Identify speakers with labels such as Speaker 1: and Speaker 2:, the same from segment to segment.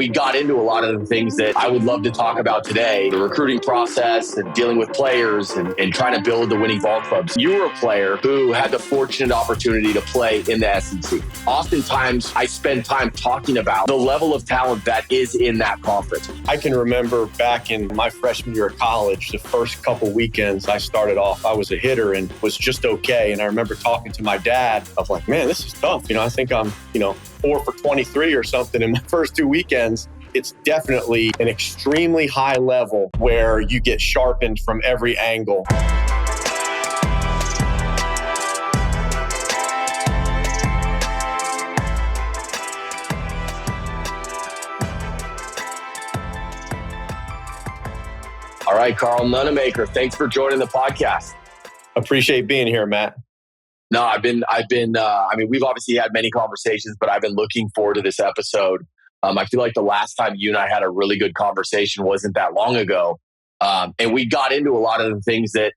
Speaker 1: we got into a lot of the things that I would love to talk about today, the recruiting process and dealing with players and trying to build the winning ball clubs. You were a player who had the fortunate opportunity to play in the SEC. Oftentimes, I spend time talking about the level of talent that is in that conference.
Speaker 2: I can remember back in my freshman year of college, the first couple weekends I started off, I was a hitter and was just okay. And I remember talking to my dad of like, man, this is tough. I think I'm, 4 for 23 or something in my first 2 weekends. It's definitely an extremely high level where you get sharpened from every angle.
Speaker 1: All right, Karl Nonemaker, thanks for joining the podcast.
Speaker 2: Appreciate being here, Matt.
Speaker 1: No, we've obviously had many conversations, but I've been looking forward to this episode. I feel like the last time you and I had a really good conversation wasn't that long ago. And we got into a lot of the things that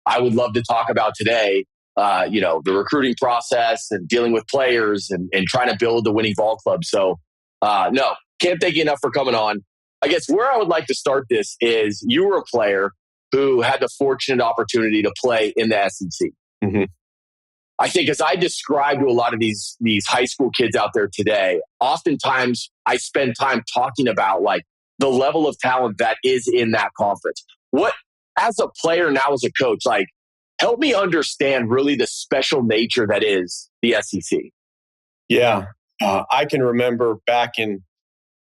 Speaker 1: I would love to talk about today. The recruiting process and dealing with players and trying to build the winning ball club. So, no, can't thank you enough for coming on. I guess where I would like to start this is you were a player who had the fortunate opportunity to play in the SEC.
Speaker 2: Mm-hmm.
Speaker 1: I think as I describe to a lot of these high school kids out there today, oftentimes I spend time talking about like the level of talent that is in that conference. What, as a player, now as a coach, like help me understand really the special nature that is the SEC.
Speaker 2: Yeah. I can remember back in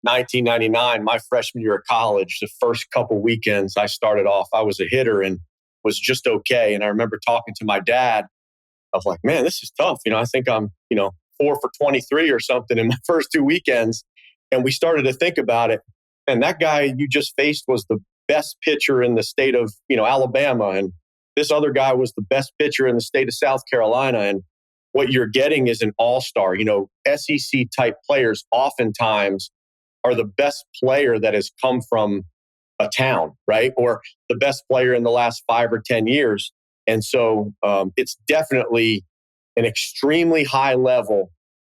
Speaker 2: 1999, my freshman year of college, the first couple weekends I started off, I was a hitter and was just okay. And I remember talking to my dad of like, man, this is tough. I think I'm, 4 for 23 or something in my first 2 weekends. And we started to think about it. And that guy you just faced was the best pitcher in the state of, Alabama. And this other guy was the best pitcher in the state of South Carolina. And what you're getting is an all-star. SEC type players oftentimes are the best player that has come from a town, right? Or the best player in the last 5 or 10 years. And so it's definitely an extremely high level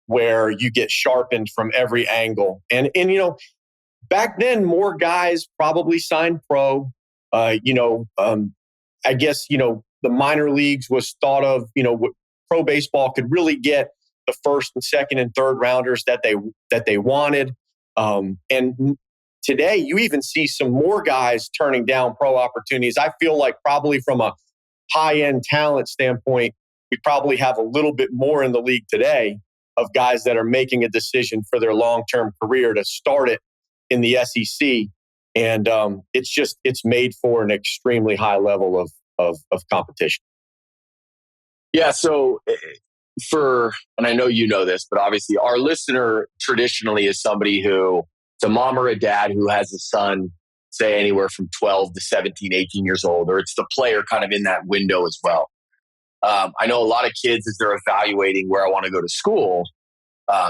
Speaker 2: where you get sharpened from every angle. And back then, more guys probably signed pro. I guess, the minor leagues was thought of, pro baseball could really get the first and second and third rounders that they wanted. And today, you even see some more guys turning down pro opportunities. I feel like probably from a high-end talent standpoint, we probably have a little bit more in the league today of guys that are making a decision for their long-term career to start it in the SEC. And it's made for an extremely high level of competition.
Speaker 1: Yeah, so and I know you know this, but obviously our listener traditionally is somebody who, it's a mom or a dad who has a son, say anywhere from 12 to 17, 18 years old, or it's the player kind of in that window as well. I know a lot of kids, as they're evaluating where I want to go to school,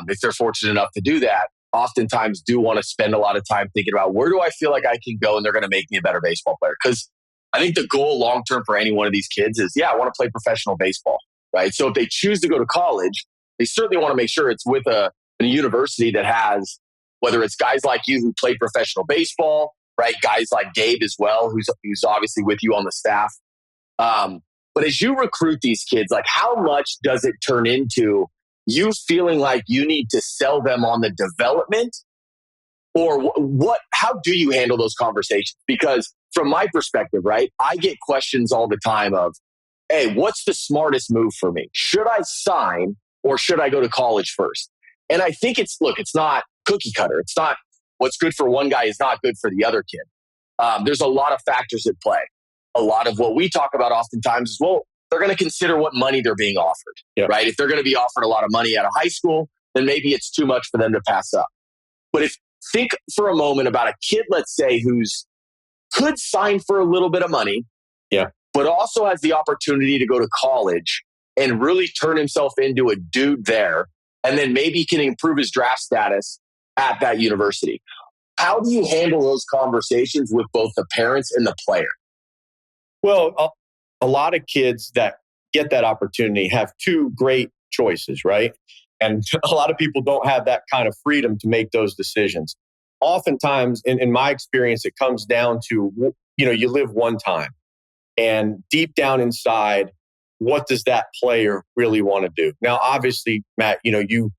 Speaker 1: if they're fortunate enough to do that, oftentimes do want to spend a lot of time thinking about where do I feel like I can go and they're going to make me a better baseball player. Because I think the goal long-term for any one of these kids is, I want to play professional baseball, right? So if they choose to go to college, they certainly want to make sure it's with a university that has, whether it's guys like you who play professional baseball, right? Guys like Gabe as well, who's obviously with you on the staff. But as you recruit these kids, like how much does it turn into you feeling like you need to sell them on the development? Or how do you handle those conversations? Because from my perspective, right, I get questions all the time of, hey, what's the smartest move for me? Should I sign or should I go to college first? And I think it's not cookie cutter. It's not what's good for one guy is not good for the other kid. There's a lot of factors at play. A lot of what we talk about oftentimes is, well, they're going to consider what money they're being offered, right? If they're going to be offered a lot of money out of high school, then maybe it's too much for them to pass up. But think for a moment about a kid, let's say, could sign for a little bit of money, but also has the opportunity to go to college and really turn himself into a dude there, and then maybe can improve his draft status at that university. How do you handle those conversations with both the parents and the player?
Speaker 2: Well, a lot of kids that get that opportunity have two great choices, right? And a lot of people don't have that kind of freedom to make those decisions. oftentimes, in my experience, it comes down to, you live one time. And deep down inside, what does that player really want to do? Now, obviously, Matt, you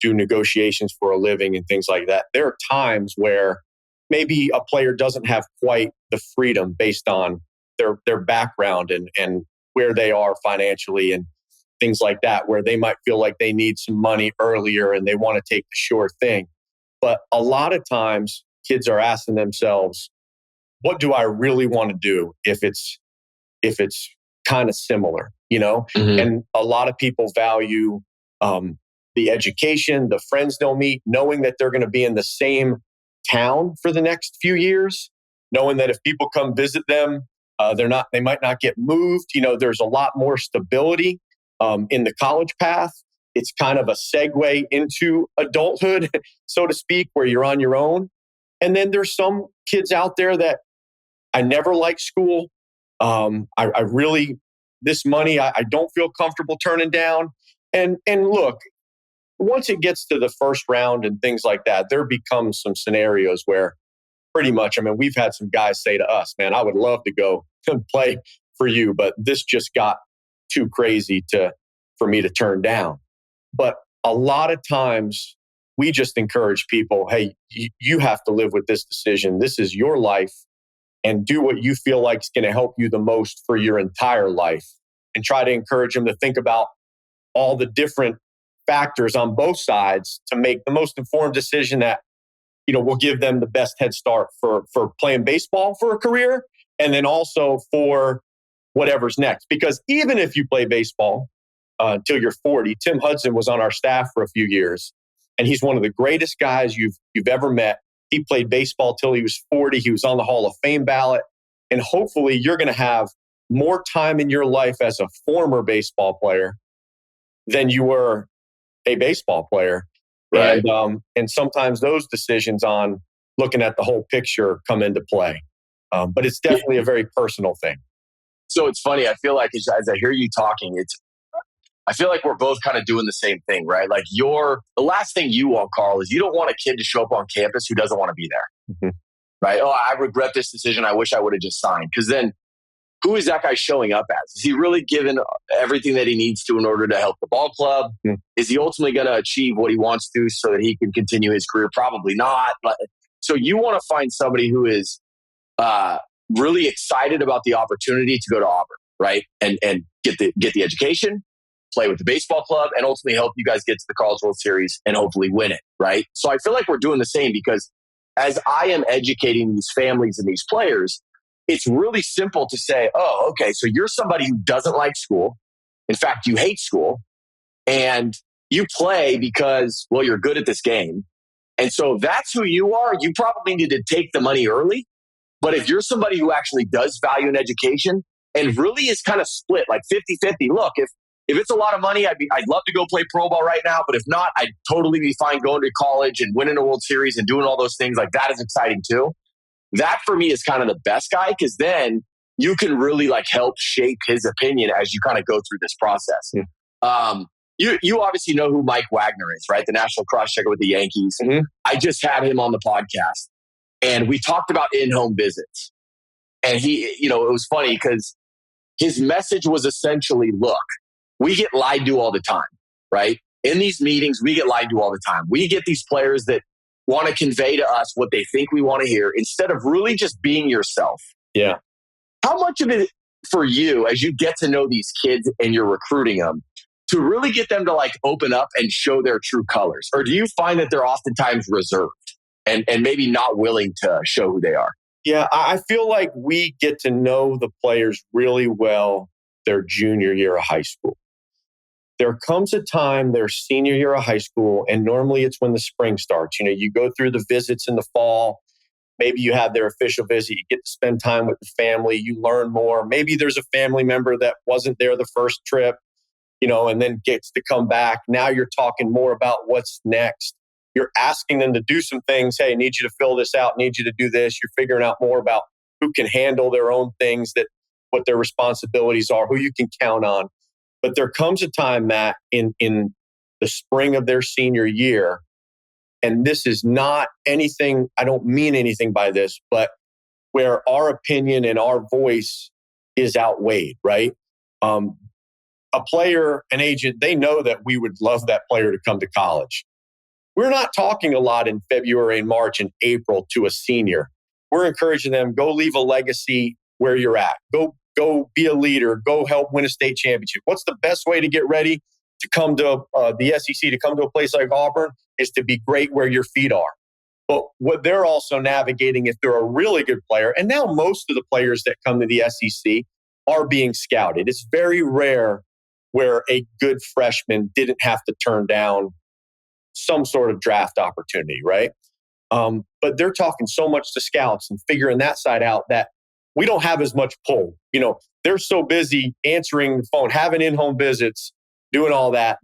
Speaker 2: do negotiations for a living and things like that. There are times where maybe a player doesn't have quite the freedom based on their background and where they are financially and things like that, where they might feel like they need some money earlier and they want to take the sure thing. But a lot of times, kids are asking themselves, what do I really want to do if it's kind of similar,
Speaker 1: Mm-hmm.
Speaker 2: And a lot of people value the education, the friends they'll meet, knowing that they're going to be in the same town for the next few years, knowing that if people come visit them, they might not get moved. There's a lot more stability in the college path. It's kind of a segue into adulthood, so to speak, where you're on your own. And then there's some kids out there that I never liked school. I really, this money, I don't feel comfortable turning down. And look, once it gets to the first round and things like that, there becomes some scenarios where pretty much, we've had some guys say to us, man, I would love to go and play for you, but this just got too crazy for me to turn down. But a lot of times we just encourage people, hey, you have to live with this decision. This is your life. And do what you feel like is going to help you the most for your entire life. And try to encourage them to think about all the different factors on both sides to make the most informed decision that, will give them the best head start for playing baseball for a career. And then also for whatever's next. Because even if you play baseball until you're 40, Tim Hudson was on our staff for a few years. And he's one of the greatest guys you've ever met. He played baseball till he was 40. He was on the Hall of Fame ballot. And hopefully you're going to have more time in your life as a former baseball player than you were a baseball player.
Speaker 1: Right.
Speaker 2: And sometimes those decisions on looking at the whole picture come into play. But it's definitely a very personal thing.
Speaker 1: So it's funny. I feel like as I hear you talking, I feel like we're both kind of doing the same thing, right? Like the last thing you want, Karl, is you don't want a kid to show up on campus who doesn't want to be there,
Speaker 2: Mm-hmm.
Speaker 1: right? Oh, I regret this decision. I wish I would have just signed. Because then who is that guy showing up as? Is he really given everything that he needs to in order to help the ball club?
Speaker 2: Mm-hmm.
Speaker 1: Is he ultimately going to achieve what he wants to so that he can continue his career? Probably not. But so you want to find somebody who is really excited about the opportunity to go to Auburn, right? And get the education, play with the baseball club, and ultimately help you guys get to the College World Series and hopefully win it, right? So I feel like we're doing the same because as I am educating these families and these players, it's really simple to say, oh, okay, so you're somebody who doesn't like school. In fact, you hate school. And you play because, well, you're good at this game. And so if that's who you are, you probably need to take the money early. But if you're somebody who actually does value an education and really is kind of split, like 50-50, look, if it's a lot of money, I'd love to go play pro ball right now. But if not, I'd totally be fine going to college and winning a World Series and doing all those things. Like that is exciting too. That for me is kind of the best guy because then you can really like help shape his opinion as you kind of go through this process.
Speaker 2: Yeah.
Speaker 1: You obviously know who Mike Wagner is, right? The national cross-checker with the Yankees.
Speaker 2: Mm-hmm.
Speaker 1: I just had him on the podcast and we talked about in-home visits. And he, it was funny because his message was essentially, look, we get lied to all the time, right? In these meetings, we get lied to all the time. We get these players that want to convey to us what they think we want to hear instead of really just being yourself.
Speaker 2: Yeah.
Speaker 1: How much of it for you, as you get to know these kids and you're recruiting them, to really get them to like open up and show their true colors? Or do you find that they're oftentimes reserved and maybe not willing to show who they are?
Speaker 2: Yeah, I feel like we get to know the players really well their junior year of high school. There comes a time their senior year of high school, and normally it's when the spring starts. You go through the visits in the fall. Maybe you have their official visit. You get to spend time with the family. You learn more. Maybe there's a family member that wasn't there the first trip, and then gets to come back. Now you're talking more about what's next. You're asking them to do some things. Hey, I need you to fill this out. I need you to do this. You're figuring out more about who can handle their own things, what their responsibilities are, who you can count on. But there comes a time, Matt, in the spring of their senior year and this is not anything, I don't mean anything by this, but where our opinion and our voice is outweighed, right? A player, an agent, they know that we would love that player to come to college. We're not talking a lot in February and March and April to a senior. We're encouraging them, go leave a legacy where you're at. Go be a leader. Go help win a state championship. What's the best way to get ready to come to the SEC, to come to a place like Auburn, is to be great where your feet are. But what they're also navigating, if they're a really good player, and now most of the players that come to the SEC are being scouted. It's very rare where a good freshman didn't have to turn down some sort of draft opportunity, right? But they're talking so much to scouts and figuring that side out that we don't have as much pull. They're so busy answering the phone, having in-home visits, doing all that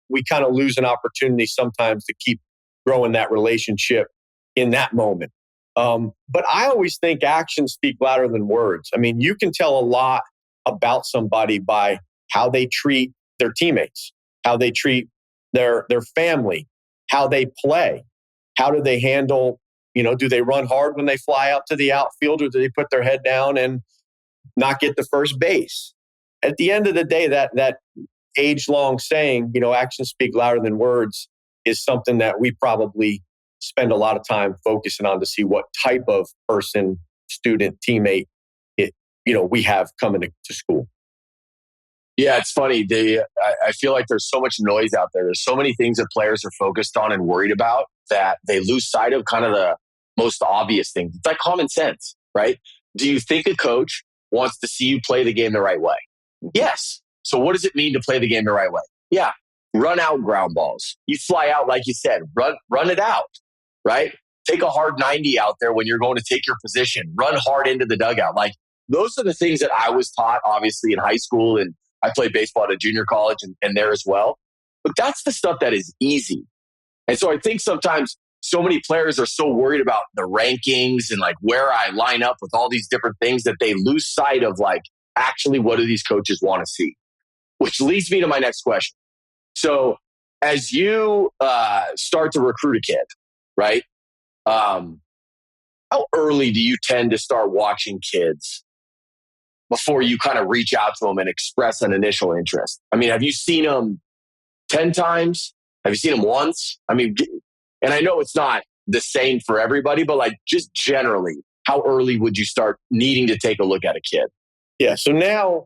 Speaker 2: we kind of lose an opportunity sometimes to keep growing that relationship in that moment. But I always think actions speak louder than words. I mean, you can tell a lot about somebody by how they treat their teammates, how they treat their family, how they play, how do they handle, do they run hard when they fly out to the outfield, or do they put their head down and not get the first base? At the end of the day, that age-long saying, actions speak louder than words, is something that we probably spend a lot of time focusing on to see what type of person, student, teammate, we have coming to school.
Speaker 1: Yeah, it's funny. I feel like there's so much noise out there. There's so many things that players are focused on and worried about that they lose sight of kind of the most obvious things. It's like common sense, right? Do you think a coach wants to see you play the game the right way? Yes. So what does it mean to play the game the right way? Yeah. Run out ground balls. You fly out, like you said, run it out, right? Take a hard 90 out there when you're going to take your position. Run hard into the dugout. Like, those are the things that I was taught, obviously, in high school, and I played baseball at a junior college and there as well. But that's the stuff that is easy. And so I think sometimes so many players are so worried about the rankings and like where I line up with all these different things that they lose sight of like, actually, what do these coaches want to see? Which leads me to my next question. So as you start to recruit a kid, right? How early do you tend to start watching kids before you kind of reach out to them and express an initial interest? I mean, have you seen them 10 times? Have you seen them once? I mean, and I know it's not the same for everybody, but like just generally, how early would you start needing to take a look at a kid?
Speaker 2: Yeah. So now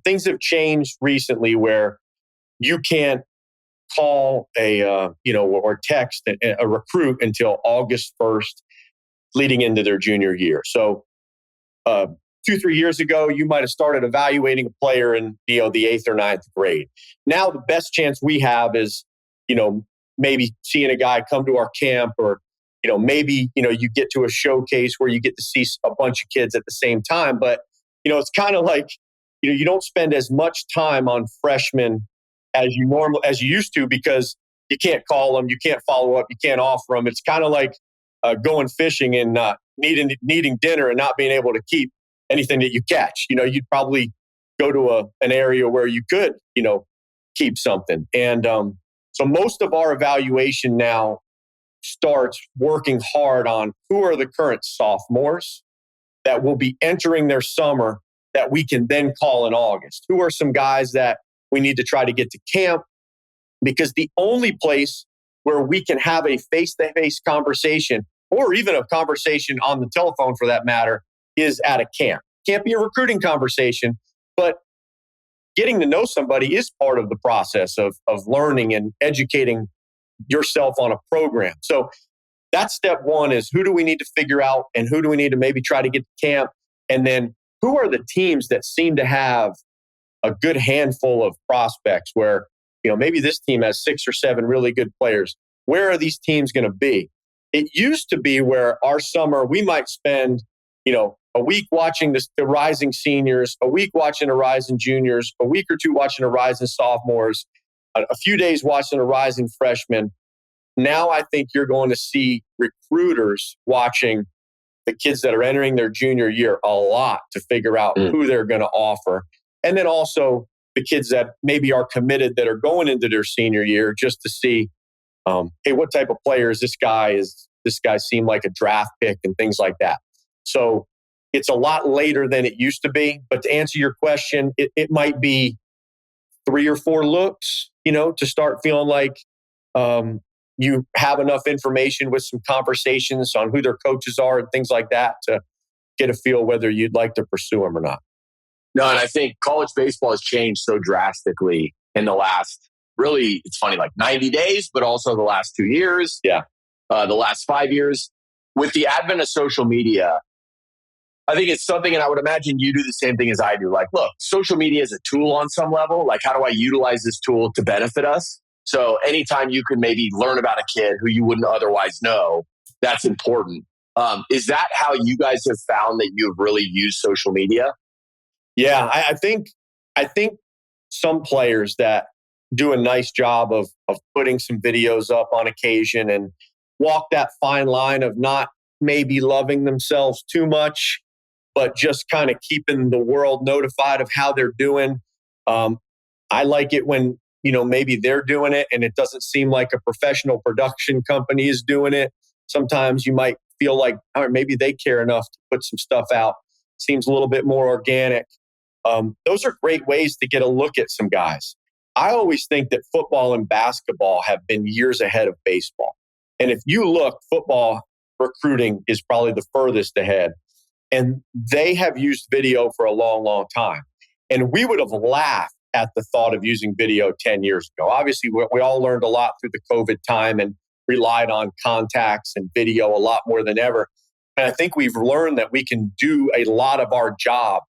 Speaker 2: things have changed recently where you can't call or text a recruit until August 1st leading into their junior year. So 2-3 years ago, you might have started evaluating a player in the 8th or 9th grade. Now the best chance we have is, maybe seeing a guy come to our camp, or, maybe, you get to a showcase where you get to see a bunch of kids at the same time. But, it's kind of like, you don't spend as much time on freshmen as you used to, because you can't call them, you can't follow up, you can't offer them. It's kind of like going fishing and needing dinner and not being able to keep anything that you catch. You'd probably go to an area where you could, keep something. And so most of our evaluation now starts working hard on who are the current sophomores that will be entering their summer that we can then call in August. Who are some guys that we need to try to get to camp? Because the only place where we can have a face-to-face conversation, or even a conversation on the telephone for that matter, is at a camp. Can't be a recruiting conversation, but getting to know somebody is part of the process of learning and educating yourself on a program. So that's step one, is who do we need to figure out, and who do we need to maybe try to get to camp? And then who are the teams that seem to have a good handful of prospects where, maybe this team has 6 or 7 really good players. Where are these teams going to be? It used to be where our summer, we might spend, a week watching the rising seniors, a week watching the rising juniors, a week or 2 watching the rising sophomores, a few days watching the rising freshmen. Now I think you're going to see recruiters watching the kids that are entering their junior year a lot to figure out who they're going to offer. And then also the kids that maybe are committed that are going into their senior year, just to see, Hey, what type of player is this guy? Is this guy seem like a draft pick and things like that? So it's a lot later than it used to be. But to answer your question, it might be 3 or 4 looks, to start feeling like you have enough information with some conversations on who their coaches are and things like that to get a feel whether you'd like to pursue them or not.
Speaker 1: No, and I think college baseball has changed so drastically in the last, really, it's funny, like 90 days, but also the last 2 years.
Speaker 2: Yeah.
Speaker 1: The last 5 years. With the advent of social media, I think it's something, and I would imagine you do the same thing as I do. Like, look, social media is a tool on some level. Like, how do I utilize this tool to benefit us? So anytime you can maybe learn about a kid who you wouldn't otherwise know, that's important. Is that how you guys have found that you've really used social media?
Speaker 2: Yeah, I think some players that do a nice job of putting some videos up on occasion and walk that fine line of not maybe loving themselves too much, but just kind of keeping the world notified of how they're doing. I like it when, maybe they're doing it and it doesn't seem like a professional production company is doing it. Sometimes you might feel like, or maybe they care enough to put some stuff out. Seems a little bit more organic. Those are great ways to get a look at some guys. I always think that football and basketball have been years ahead of baseball. And if you look, football recruiting is probably the furthest ahead. And they have used video for a long, long time. And we would have laughed at the thought of using video 10 years ago. Obviously, we all learned a lot through the COVID time and relied on contacts and video a lot more than ever. And I think we've learned that we can do a lot of our job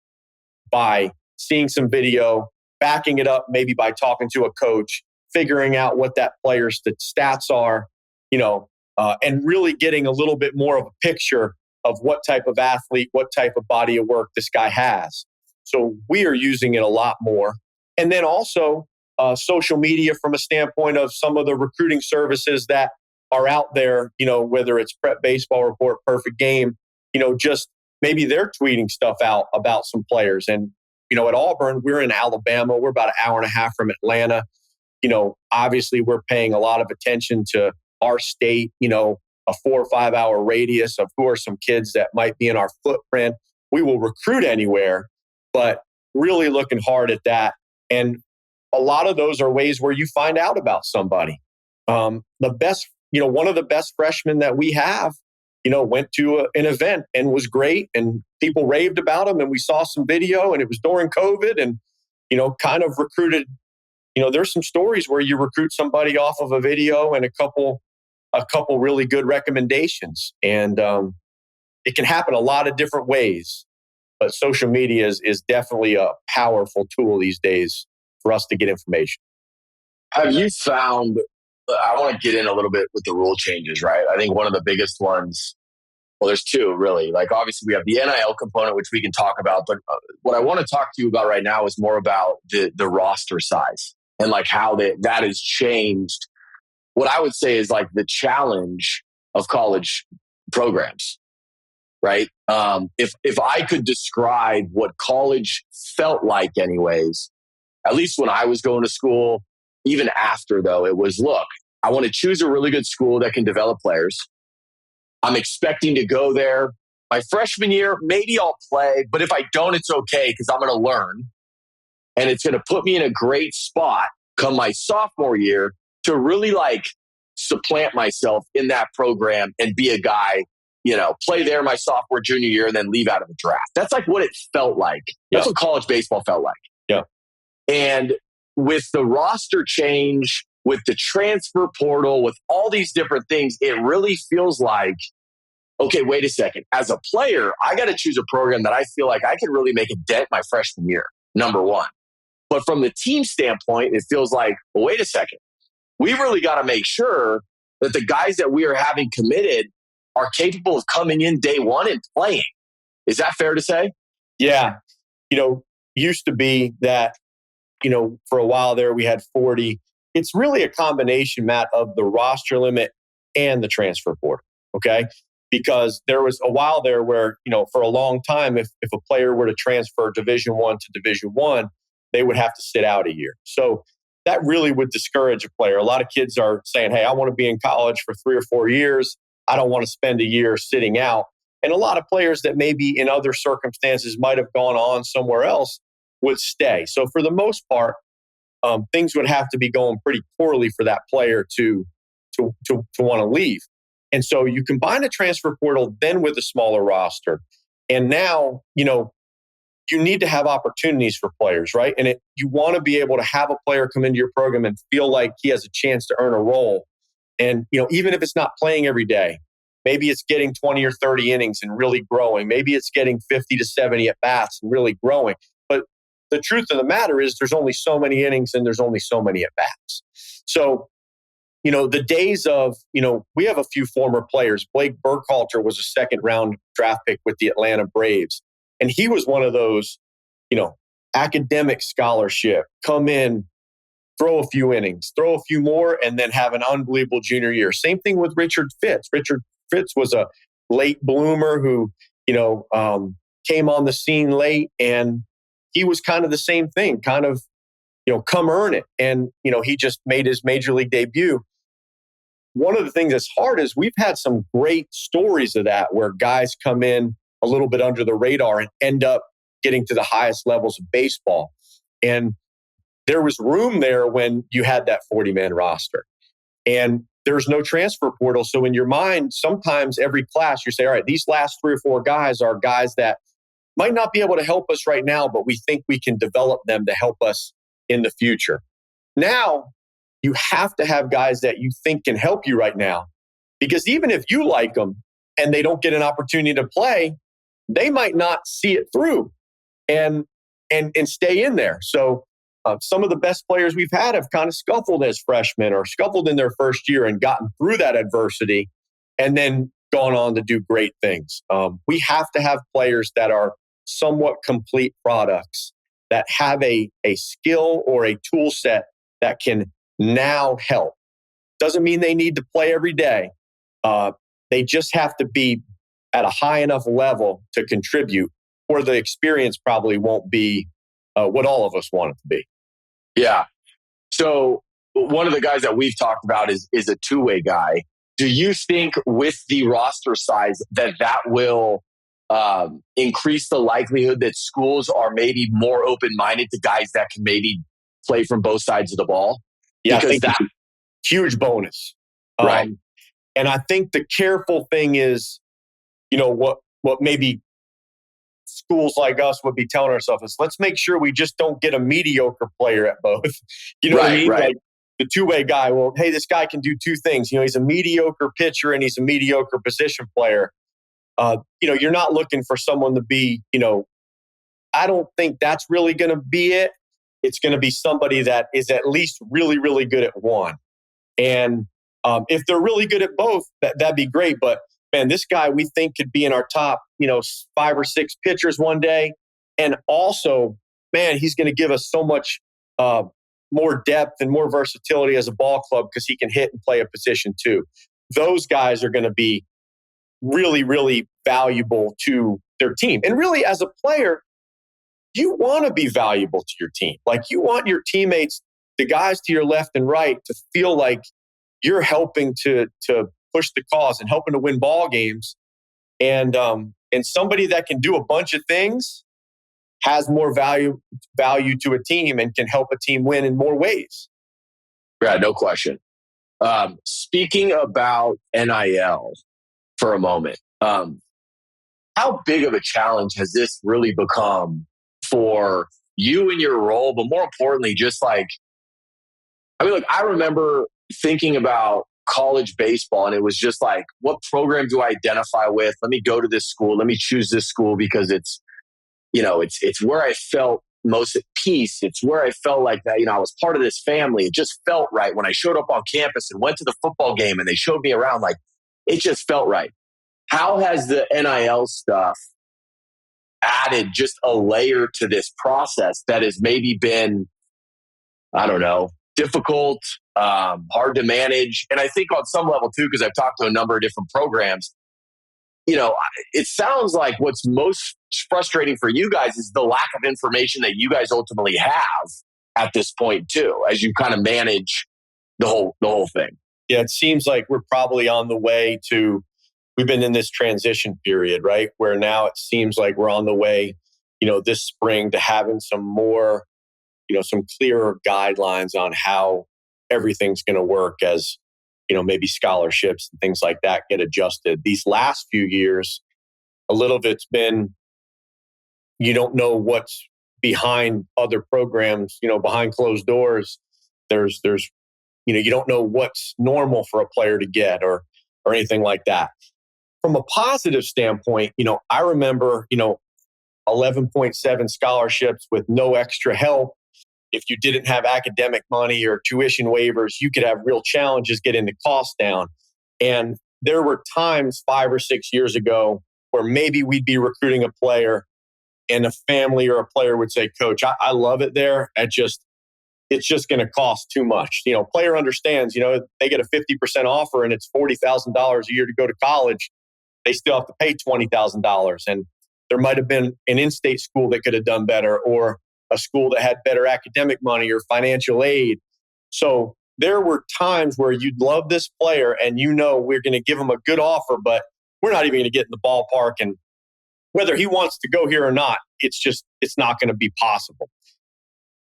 Speaker 2: by seeing some video, backing it up maybe by talking to a coach, figuring out what that player's stats are, and really getting a little bit more of a picture of what type of athlete, what type of body of work this guy has. So we are using it a lot more. And then also social media from a standpoint of some of the recruiting services that are out there, whether it's Prep Baseball Report, Perfect Game, just maybe they're tweeting stuff out about some players. And, at Auburn, we're in Alabama. We're about an hour and a half from Atlanta. Obviously we're paying a lot of attention to our state, a 4 or 5 hour radius of who are some kids that might be in our footprint. We will recruit anywhere, but really looking hard at that. And a lot of those are ways where you find out about somebody. The best, one of the best freshmen that we have, went to an event and was great and people raved about him and we saw some video and it was during COVID and, kind of recruited, there's some stories where you recruit somebody off of a video and a couple really good recommendations. And it can happen a lot of different ways, but social media is definitely a powerful tool these days for us to get information.
Speaker 1: Have you found, I want to get in a little bit with the rule changes, right? I think one of the biggest ones, well, there's two really. Like obviously we have the NIL component, which we can talk about, but what I want to talk to you about right now is more about the roster size and like how that has changed. What I would say is like the challenge of college programs, right? If I could describe what college felt like anyways, at least when I was going to school, even after though, it was, look, I want to choose a really good school that can develop players. I'm expecting to go there my freshman year. Maybe I'll play, but if I don't, it's okay because I'm going to learn. And it's going to put me in a great spot come my sophomore year to really like supplant myself in that program and be a guy, play there my sophomore, junior year, and then leave out of the draft. That's like what it felt like. That's what college baseball felt like.
Speaker 2: Yeah.
Speaker 1: And with the roster change, with the transfer portal, with all these different things, it really feels like, okay, wait a second. As a player, I got to choose a program that I feel like I can really make a dent my freshman year, number one. But from the team standpoint, it feels like, well, wait a second. We really got to make sure that the guys that we are having committed are capable of coming in day one and playing. Is that fair to say?
Speaker 2: Yeah. Used to be that, for a while there, we had 40. It's really a combination, Matt, of the roster limit and the transfer portal. Okay. Because there was a while there where, for a long time, if a player were to transfer Division I to Division I, they would have to sit out a year. So that really would discourage a player. A lot of kids are saying, hey, I want to be in college for 3 or 4 years. I don't want to spend a year sitting out. And a lot of players that maybe in other circumstances might have gone on somewhere else would stay. So for the most part, things would have to be going pretty poorly for that player to want to leave. And so you combine a transfer portal then with a smaller roster. And now, you need to have opportunities for players, right? And you want to be able to have a player come into your program and feel like he has a chance to earn a role. And, even if it's not playing every day, maybe it's getting 20 or 30 innings and really growing. Maybe it's getting 50 to 70 at bats and really growing. But the truth of the matter is there's only so many innings and there's only so many at bats. So, the days of, we have a few former players. Blake Burkhalter was a second round draft pick with the Atlanta Braves. And he was one of those, academic scholarship, come in, throw a few innings, throw a few more, and then have an unbelievable junior year. Same thing with Richard Fitz. Richard Fitz was a late bloomer who, came on the scene late, and he was kind of the same thing, come earn it. And, he just made his major league debut. One of the things that's hard is we've had some great stories of that where guys come in a little bit under the radar and end up getting to the highest levels of baseball. And there was room there when you had that 40-man roster. And there's no transfer portal. So in your mind, sometimes every class you say, all right, these last 3 or 4 guys are guys that might not be able to help us right now, but we think we can develop them to help us in the future. Now, you have to have guys that you think can help you right now. Because even if you like them and they don't get an opportunity to play, they might not see it through and stay in there. So some of the best players we've had have kind of scuffled as freshmen or scuffled in their first year and gotten through that adversity and then gone on to do great things. We have to have players that are somewhat complete products that have a skill or a tool set that can now help. Doesn't mean they need to play every day. They just have to be at a high enough level to contribute, or the experience probably won't be what all of us want it to be.
Speaker 1: Yeah. So one of the guys that we've talked about is a two-way guy. Do you think with the roster size that will increase the likelihood that schools are maybe more open-minded to guys that can maybe play from both sides of the ball?
Speaker 2: Yeah,
Speaker 1: Because
Speaker 2: I think that's a huge bonus.
Speaker 1: Right.
Speaker 2: And I think the careful thing is, what maybe schools like us would be telling ourselves is let's make sure we just don't get a mediocre player at both. You know what I mean?
Speaker 1: Right.
Speaker 2: Like the two-way guy, well, hey, this guy can do 2 things. He's a mediocre pitcher and he's a mediocre position player. You're not looking for someone to be, I don't think that's really going to be it. It's going to be somebody that is at least really, really good at one. And if they're really good at both, that'd be great. But man, this guy we think could be in our top, 5 or 6 pitchers one day. And also, man, he's going to give us so much more depth and more versatility as a ball club because he can hit and play a position too. Those guys are going to be really, really valuable to their team. And really, as a player, you want to be valuable to your team. Like you want your teammates, the guys to your left and right, to feel like you're helping to push the cause and helping to win ball games. And somebody that can do a bunch of things has more value to a team and can help a team win in more ways.
Speaker 1: Yeah, no question. Speaking about NIL for a moment, how big of a challenge has this really become for you in your role, but more importantly, just like, I remember thinking about college baseball and it was just like, what program do I identify with? Let me go to this school. Let me choose this school because it's where I felt most at peace. It's where I felt like that, I was part of this family. It just felt right when I showed up on campus and went to the football game and they showed me around, like it just felt right. How has the NIL stuff added just a layer to this process that has maybe been, difficult, hard to manage? And I think on some level too, because I've talked to a number of different programs, it sounds like what's most frustrating for you guys is the lack of information that you guys ultimately have at this point too, as you kind of manage the whole thing.
Speaker 2: Yeah, it seems like we're probably on the way to, we've been in this transition period, right? Where now it seems like we're on the way, this spring to having some more, some clearer guidelines on how everything's going to work as, maybe scholarships and things like that get adjusted. These last few years, a little of it's been, you don't know what's behind other programs, behind closed doors. There's, you don't know what's normal for a player to get or anything like that. From a positive standpoint, I remember, 11.7 scholarships with no extra help. If you didn't have academic money or tuition waivers, you could have real challenges getting the cost down. And there were times 5 or 6 years ago where maybe we'd be recruiting a player and a family or a player would say, Coach, I love it there. It's just going to cost too much. Player understands, they get a 50% offer and it's $40,000 a year to go to college. They still have to pay $20,000. And there might have been an in-state school that could have done better, or a school that had better academic money or financial aid. So there were times where you'd love this player and we're going to give him a good offer, but we're not even going to get in the ballpark. And whether he wants to go here or not, it's not going to be possible.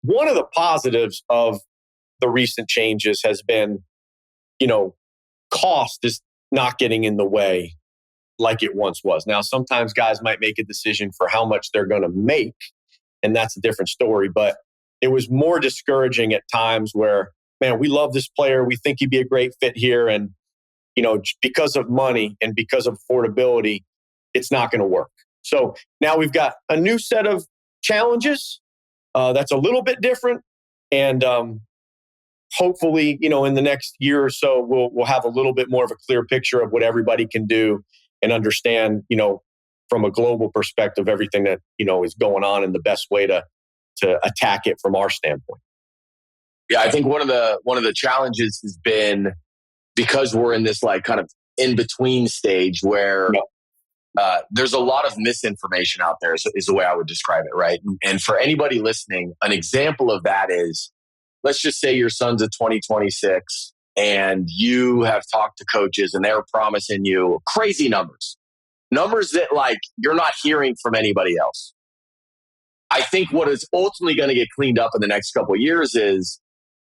Speaker 2: One of the positives of the recent changes has been, cost is not getting in the way like it once was. Now, sometimes guys might make a decision for how much they're going to make, and that's a different story. But it was more discouraging at times where, man, we love this player. We think he'd be a great fit here. And, because of money and because of affordability, it's not going to work. So now we've got a new set of challenges that's a little bit different. And hopefully, in the next year or so, we'll have a little bit more of a clear picture of what everybody can do and understand, from a global perspective, everything that, is going on and the best way to attack it from our standpoint.
Speaker 1: Yeah, I think one of the challenges has been, because we're in this like kind of in between stage where there's a lot of misinformation out there is the way I would describe it, right? And for anybody listening, an example of that is, let's just say your son's a 2026 and you have talked to coaches and they're promising you crazy numbers that like you're not hearing from anybody else. I think what is ultimately going to get cleaned up in the next couple of years is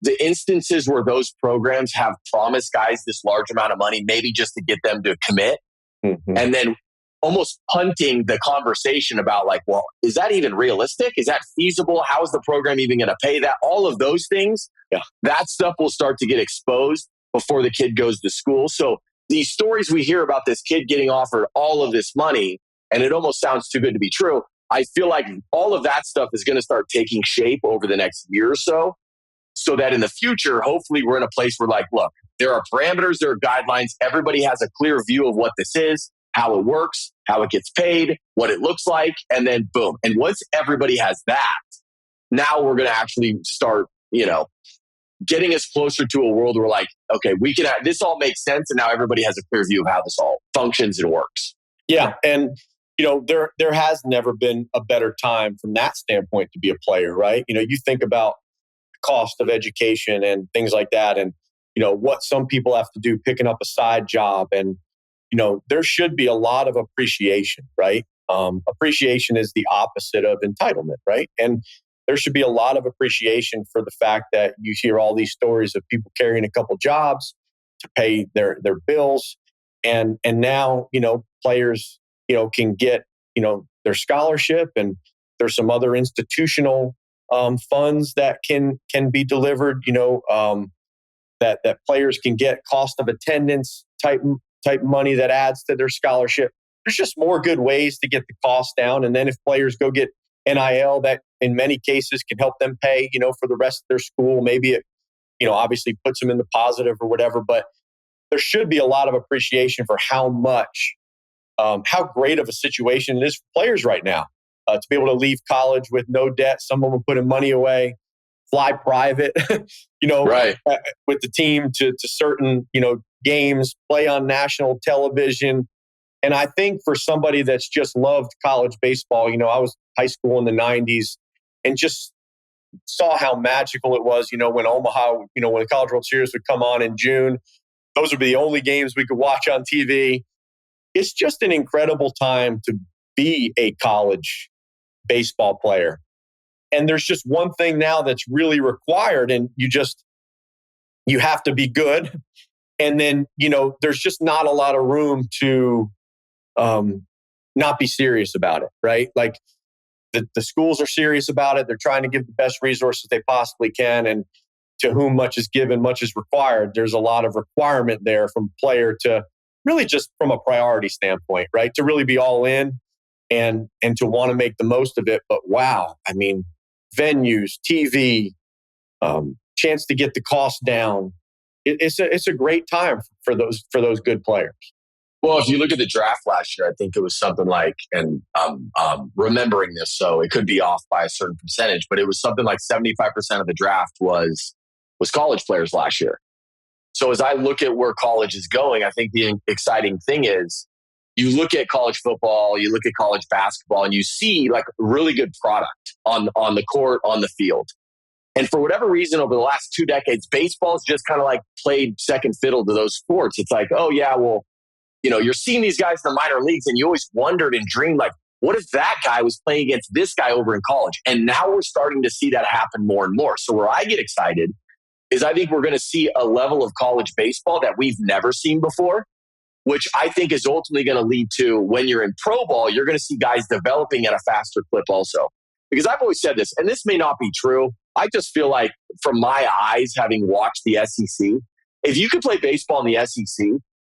Speaker 1: the instances where those programs have promised guys this large amount of money, maybe just to get them to commit, and then almost punting the conversation about like, well, is that even realistic? Is that feasible? How is the program even going to pay that? All of those things, that stuff will start to get exposed before the kid goes to school. So these stories we hear about this kid getting offered all of this money, and it almost sounds too good to be true. I feel like all of that stuff is going to start taking shape over the next year or so that in the future, hopefully we're in a place where like, look, there are parameters, there are guidelines. Everybody has a clear view of what this is, how it works, how it gets paid, what it looks like, and then boom. And once everybody has that, now we're going to actually start, getting us closer to a world where like, okay, we can, this all makes sense. And now everybody has a clear view of how this all functions and works.
Speaker 2: Yeah. And, there has never been a better time from that standpoint to be a player, right? You think about the cost of education and things like that. And, what some people have to do, picking up a side job. And, there should be a lot of appreciation, right? Appreciation is the opposite of entitlement, right? And there should be a lot of appreciation for the fact that you hear all these stories of people carrying a couple jobs to pay their bills. And now, players, can get, their scholarship, and there's some other institutional funds that can be delivered, that players can get, cost of attendance type money that adds to their scholarship. There's just more good ways to get the cost down. And then if players go get NIL, that in many cases can help them pay, for the rest of their school. Maybe it, obviously puts them in the positive or whatever, but there should be a lot of appreciation for how great of a situation it is for players right now to be able to leave college with no debt. Some of them putting money away, fly private,
Speaker 1: right,
Speaker 2: with the team to certain, games, play on national television. And I think for somebody that's just loved college baseball, I was high school in the 90s, and just saw how magical it was, when Omaha, when the College World Series would come on in June. Those would be the only games we could watch on TV. It's just an incredible time to be a college baseball player. And there's just one thing now that's really required, and you have to be good. And then, there's just not a lot of room to not be serious about it, right? Like the schools are serious about it. They're trying to give the best resources they possibly can. And to whom much is given, much is required. There's a lot of requirement there from player to really just from a priority standpoint, right? To really be all in and to want to make the most of it. But wow, I mean, venues, TV, chance to get the cost down. It's a great time for those good players.
Speaker 1: Well, if you look at the draft last year, I think it was something like, and I'm remembering this, so it could be off by a certain percentage, but it was something like 75% of the draft was college players last year. So as I look at where college is going, I think the exciting thing is you look at college football, you look at college basketball, and you see like really good product on the court, on the field. And for whatever reason, over the last 2 decades, baseball's just kind of like played second fiddle to those sports. It's like, oh yeah, well, you're seeing these guys in the minor leagues and you always wondered and dreamed like, what if that guy was playing against this guy over in college? And now we're starting to see that happen more and more. So where I get excited is I think we're going to see a level of college baseball that we've never seen before, which I think is ultimately going to lead to when you're in pro ball, you're going to see guys developing at a faster clip also. Because I've always said this, and this may not be true. I just feel like from my eyes, having watched the SEC, if you could play baseball in the SEC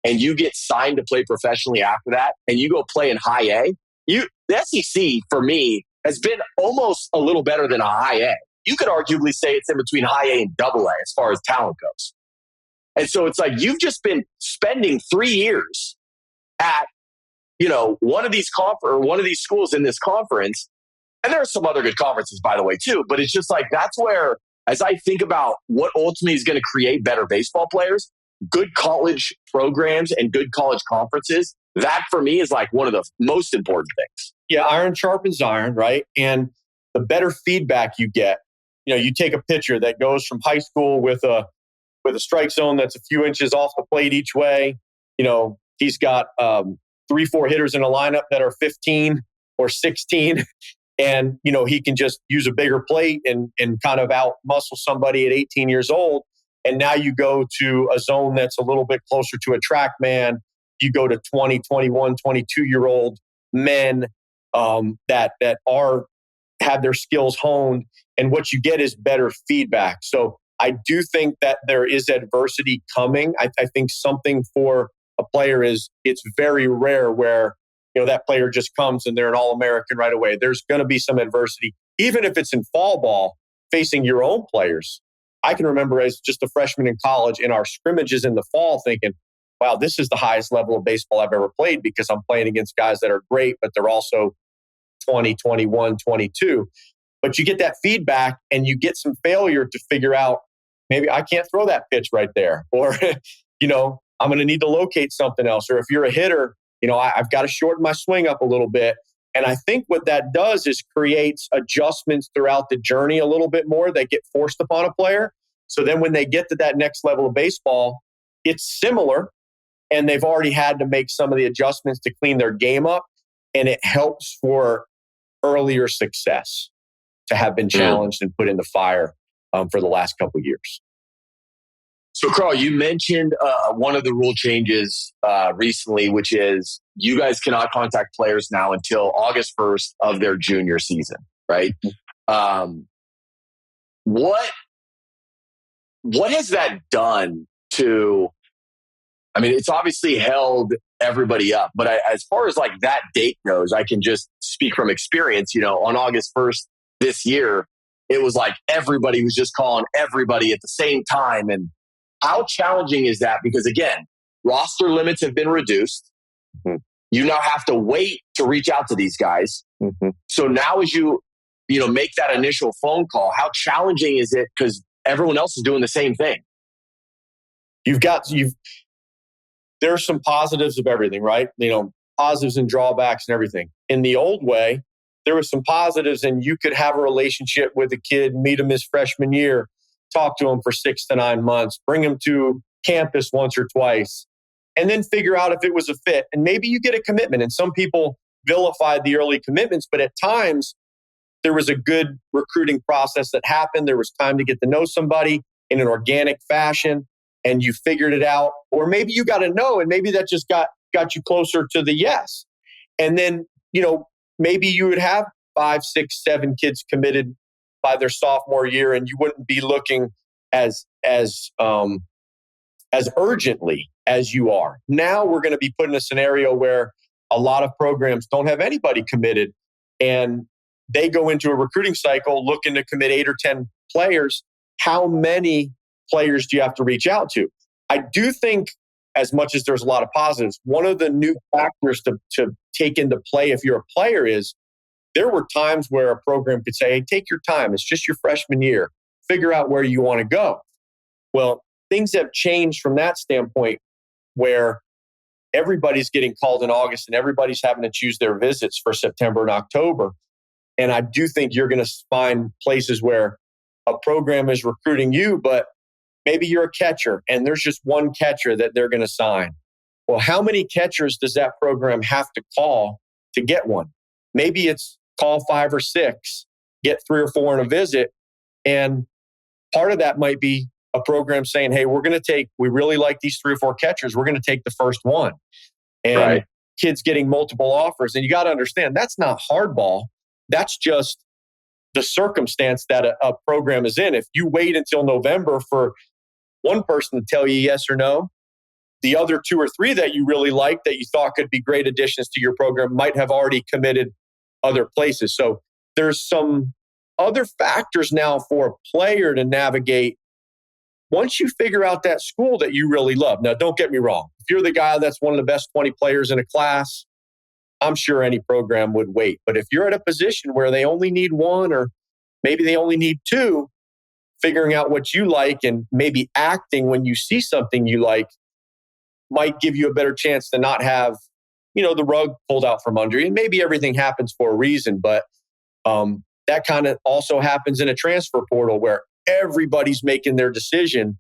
Speaker 1: and you get signed to play professionally after that, and you go play in high A, the SEC for me has been almost a little better than a high A. You could arguably say it's in between high A and double A as far as talent goes. And so it's like you've just been spending 3 years at, one of these schools in this conference. And there are some other good conferences, by the way, too. But it's just like that's where, as I think about what ultimately is going to create better baseball players, good college programs and good college conferences, that for me is like one of the most important things.
Speaker 2: Yeah, iron sharpens iron, right? And the better feedback you get, you take a pitcher that goes from high school with a strike zone that's a few inches off the plate each way. He's got 3-4 hitters in a lineup that are 15 or 16. And, he can just use a bigger plate and kind of out muscle somebody at 18 years old. And now you go to a zone that's a little bit closer to a track man. You go to 20, 21, 22-year-old men that have their skills honed. And what you get is better feedback. So I do think that there is adversity coming. I think something for a player is it's very rare where that player just comes and they're an All-American right away. There's going to be some adversity, even if it's in fall ball, facing your own players. I can remember as just a freshman in college in our scrimmages in the fall thinking, wow, this is the highest level of baseball I've ever played because I'm playing against guys that are great, but they're also 20, 21, 22. But you get that feedback and you get some failure to figure out, maybe I can't throw that pitch right there. Or, I'm going to need to locate something else. Or if you're a hitter, I've got to shorten my swing up a little bit. And I think what that does is creates adjustments throughout the journey a little bit more that get forced upon a player. So then when they get to that next level of baseball, it's similar and they've already had to make some of the adjustments to clean their game up. And it helps for earlier success to have been challenged and put in the fire for the last couple of years.
Speaker 1: So, Karl, you mentioned one of the rule changes recently, which is you guys cannot contact players now until August 1st of their junior season, right? What has that done to, it's obviously held everybody up, but as far as like that date goes, I can just speak from experience, on August 1st this year, it was like everybody was just calling everybody at the same time. And how challenging is that? Because again, roster limits have been reduced. Mm-hmm. You now have to wait to reach out to these guys. Mm-hmm. So now as you make that initial phone call, how challenging is it? Because everyone else is doing the same thing.
Speaker 2: There's some positives of everything, right? Positives and drawbacks and everything. In the old way, there were some positives, and you could have a relationship with a kid, meet him his freshman year, talk to him for 6 to 9 months, bring him to campus once or twice, and then figure out if it was a fit. And maybe you get a commitment. And some people vilified the early commitments, but at times there was a good recruiting process that happened. There was time to get to know somebody in an organic fashion, and you figured it out. Or maybe you got to know, and maybe that just got you closer to the yes. And then, maybe you would have 5, 6, 7 kids committed by their sophomore year, and you wouldn't be looking as urgently as you are. Now we're going to be put in a scenario where a lot of programs don't have anybody committed, and they go into a recruiting cycle looking to commit 8 or 10 players. How many players do you have to reach out to? I do think, as much as there's a lot of positives, one of the new factors to take into play if you're a player is there were times where a program could say, hey, take your time. It's just your freshman year. Figure out where you want to go. Well, things have changed from that standpoint where everybody's getting called in August and everybody's having to choose their visits for September and October. And I do think you're going to find places where a program is recruiting you, but maybe you're a catcher and there's just one catcher that they're going to sign. Well, how many catchers does that program have to call to get one? Maybe it's call 5 or 6, get 3 or 4 in a visit. And part of that might be a program saying, hey, we really like these 3 or 4 catchers. We're going to take the first one. And kids getting multiple offers. And you got to understand, that's not hardball. That's just the circumstance that a program is in. If you wait until November for one person to tell you yes or no, the other 2 or 3 that you really like, that you thought could be great additions to your program, might have already committed other places. So there's some other factors now for a player to navigate once you figure out that school that you really love. Now, don't get me wrong. If you're the guy that's one of the best 20 players in a class, I'm sure any program would wait. But if you're at a position where they only need 1 or maybe they only need 2, figuring out what you like and maybe acting when you see something you like might give you a better chance to not have, the rug pulled out from under you. And maybe everything happens for a reason, but that kind of also happens in a transfer portal where everybody's making their decision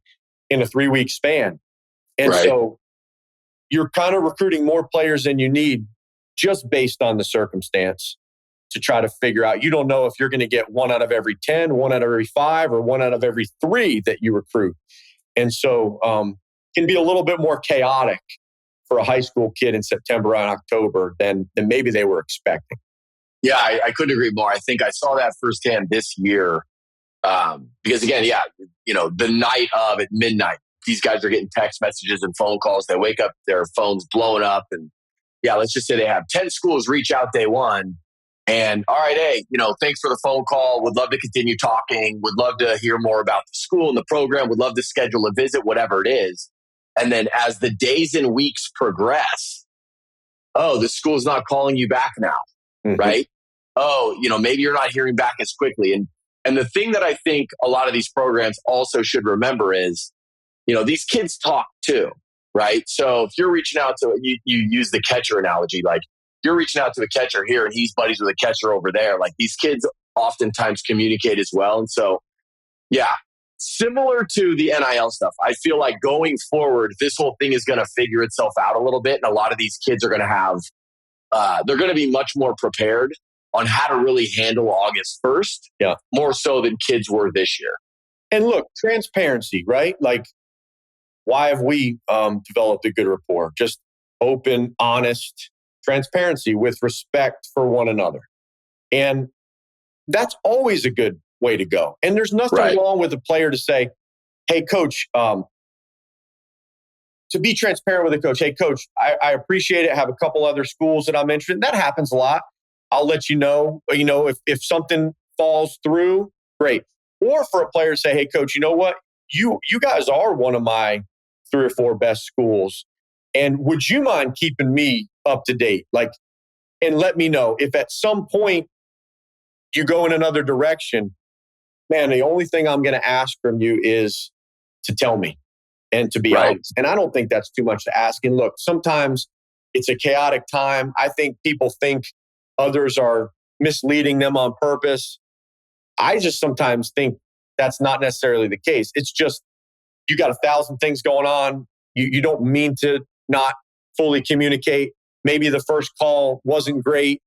Speaker 2: in a 3-week span. And so you're kind of recruiting more players than you need just based on the circumstance to try to figure out. You don't know if you're going to get 1 out of every 10, 1 out of every 5, or 1 out of every 3 that you recruit. And so can be a little bit more chaotic for a high school kid in September and October than maybe they were expecting.
Speaker 1: Yeah, I couldn't agree more. I think I saw that firsthand this year because again, the night of at midnight, these guys are getting text messages and phone calls. They wake up, their phone's blowing up. And let's just say they have 10 schools reach out day one. And all right, hey, thanks for the phone call. Would love to continue talking. Would love to hear more about the school and the program. Would love to schedule a visit, whatever it is. And then as the days and weeks progress, the school's not calling you back now, right? Maybe you're not hearing back as quickly. And the thing that I think a lot of these programs also should remember is, these kids talk too, right? So if you're reaching out to, you use the catcher analogy, like you're reaching out to a catcher here and he's buddies with a catcher over there. Like these kids oftentimes communicate as well. And so, similar to the NIL stuff, I feel like going forward, this whole thing is going to figure itself out a little bit. And a lot of these kids are going to have, they're going to be much more prepared on how to really handle August 1st, more so than kids were this year.
Speaker 2: And look, transparency, right? Like, why have we developed a good rapport? Just open, honest transparency with respect for one another. And that's always a good way to go. And there's nothing wrong with a player to say, hey, coach, to be transparent with a coach. Hey, coach, I appreciate it. I have a couple other schools that I'm interested in. That happens a lot. I'll let you know, if something falls through, great. Or for a player to say, hey, coach, you know what? You guys are one of my 3 or 4 best schools. And would you mind keeping me up to date? And let me know if at some point you go in another direction, man, the only thing I'm going to ask from you is to tell me and to be honest. And I don't think that's too much to ask. And look, sometimes it's a chaotic time. I think people think others are misleading them on purpose. I just sometimes think that's not necessarily the case. It's just you got 1,000 things going on. You don't mean to not fully communicate. Maybe the first call wasn't great,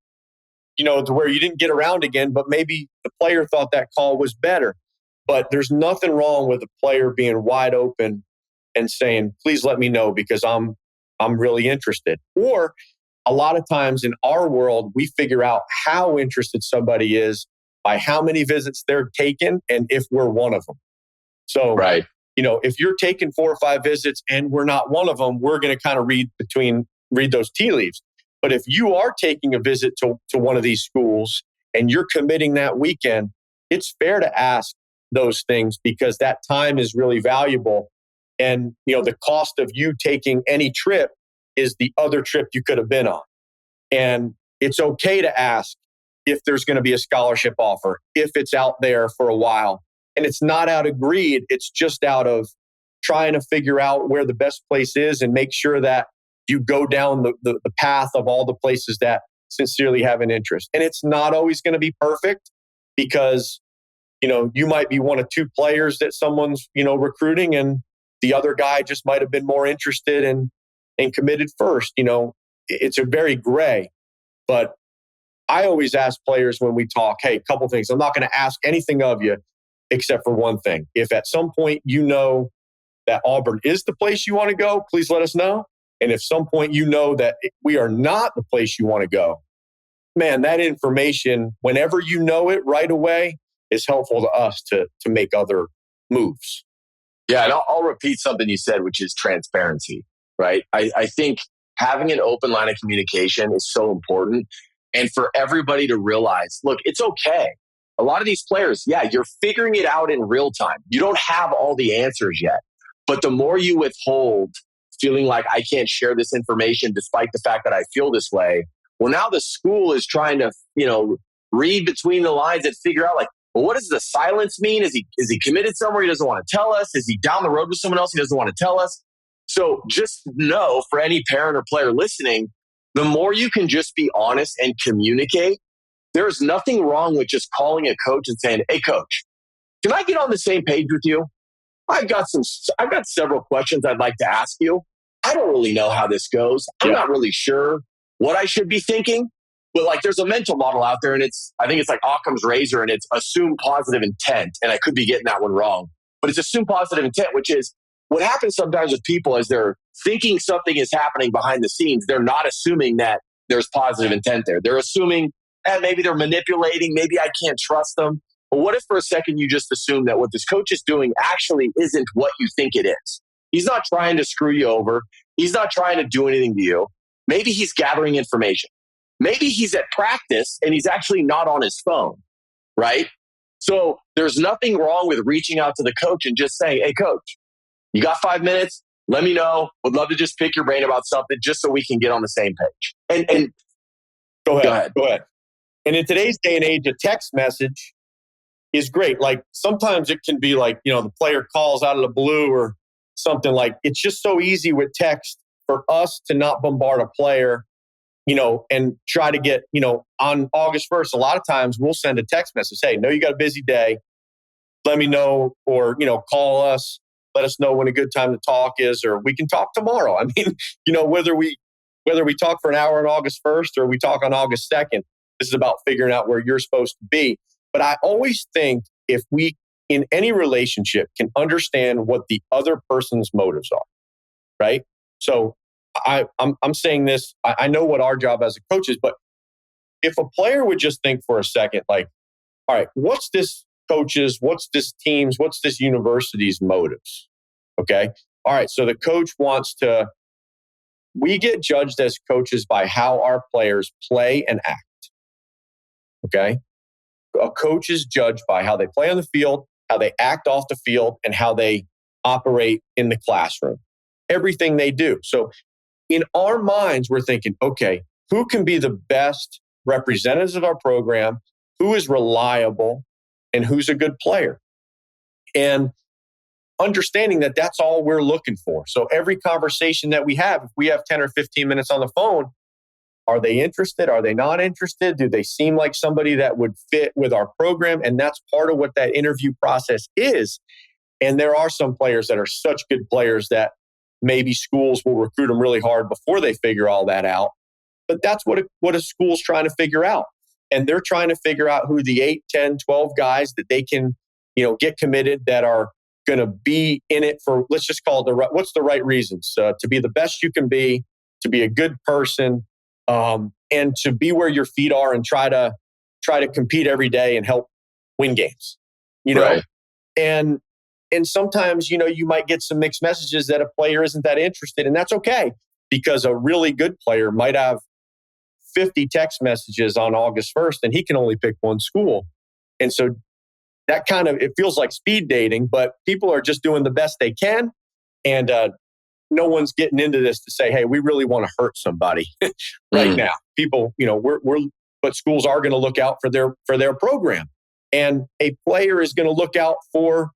Speaker 2: to where you didn't get around again, but maybe the player thought that call was better. But there's nothing wrong with a player being wide open and saying, please let me know because I'm really interested. Or a lot of times in our world, we figure out how interested somebody is by how many visits they're taking and if we're one of them. So,
Speaker 1: right.
Speaker 2: If you're taking 4 or 5 visits and we're not one of them, we're going to kind of read those tea leaves. But if you are taking a visit to one of these schools and you're committing that weekend, it's fair to ask those things because that time is really valuable. And, the cost of you taking any trip is the other trip you could have been on. And it's okay to ask if there's going to be a scholarship offer, if it's out there for a while. And it's not out of greed. It's just out of trying to figure out where the best place is and make sure that you go down the path of all the places that sincerely have an interest. And it's not always going to be perfect because, you might be one of 2 players that someone's, recruiting and the other guy just might have been more interested and committed first. It's a very gray, but I always ask players when we talk, hey, a couple things. I'm not going to ask anything of you except for one thing. If at some point you know that Auburn is the place you want to go, please let us know. And if some point you know that we are not the place you want to go, man, that information, whenever you know it right away, is helpful to us to make other moves.
Speaker 1: Yeah, and I'll repeat something you said, which is transparency, right? I think having an open line of communication is so important. And for everybody to realize, look, it's okay. A lot of these players, yeah, you're figuring it out in real time. You don't have all the answers yet. But the more you withhold, feeling like I can't share this information despite the fact that I feel this way, well, now the school is trying to, read between the lines and figure out well, what does the silence mean? Is he committed somewhere he doesn't want to tell us? Is he down the road with someone else he doesn't want to tell us? So just know, for any parent or player listening, the more you can just be honest and communicate, there's nothing wrong with just calling a coach and saying, hey, coach, can I get on the same page with you? I've got several questions I'd like to ask you. I don't really know how this goes. I'm not really sure what I should be thinking. But there's a mental model out there, and I think it's like Occam's razor, and it's assume positive intent. And I could be getting that one wrong, but it's assume positive intent, which is what happens sometimes with people as they're thinking something is happening behind the scenes. They're not assuming that there's positive intent there. They're assuming, maybe they're manipulating. Maybe I can't trust them. But what if for a second you just assume that what this coach is doing actually isn't what you think it is? He's not trying to screw you over. He's not trying to do anything to you. Maybe he's gathering information. Maybe he's at practice and he's actually not on his phone, right? So there's nothing wrong with reaching out to the coach and just saying, hey, coach, you got 5 minutes? Let me know. Would love to just pick your brain about something just so we can get on the same page. And
Speaker 2: Go ahead. And in today's day and age, a text message is great. Sometimes it can be the player calls out of the blue or something. It's just so easy with text for us to not bombard a player, and try to get, on August 1st, a lot of times we'll send a text message. Hey, know you got a busy day. Let me know, or, call us. Let us know when a good time to talk is, or we can talk tomorrow. I mean, whether we talk for an hour on August 1st or we talk on August 2nd, this is about figuring out where you're supposed to be. But I always think if we, in any relationship, can understand what the other person's motives are, right? So I'm saying this, I know what our job as a coach is, but if a player would just think for a second, all right, what's this coach's, what's this team's, what's this university's motives? Okay. All right. So the coach we get judged as coaches by how our players play and act. Okay. A coach is judged by how they play on the field, how they act off the field, and how they operate in the classroom. Everything they do. So in our minds, we're thinking, okay, who can be the best representatives of our program? Who is reliable? And who's a good player? And understanding that that's all we're looking for. So every conversation that we have, if we have 10 or 15 minutes on the phone, Are they interested? Are they not interested? Do they seem like somebody that would fit with our program? And that's part of what that interview process is. And there are some players that are such good players that maybe schools will recruit them really hard before they figure all that out. But that's what a school's trying to figure out. And they're trying to figure out who the 8, 10, 12 guys that they can, get committed that are going to be in it for, let's just call it what's the right reasons? To be the best you can be, to be a good person, and to be where your feet are and try to compete every day and help win games.
Speaker 1: Right.
Speaker 2: And sometimes, you might get some mixed messages that a player isn't that interested, and that's okay, because a really good player might have 50 text messages on August 1st and he can only pick one school. And so that it feels like speed dating, but people are just doing the best they can. And no one's getting into this to say, hey, we really want to hurt somebody right now. People, but schools are going to look out for their program. And a player is going to look out for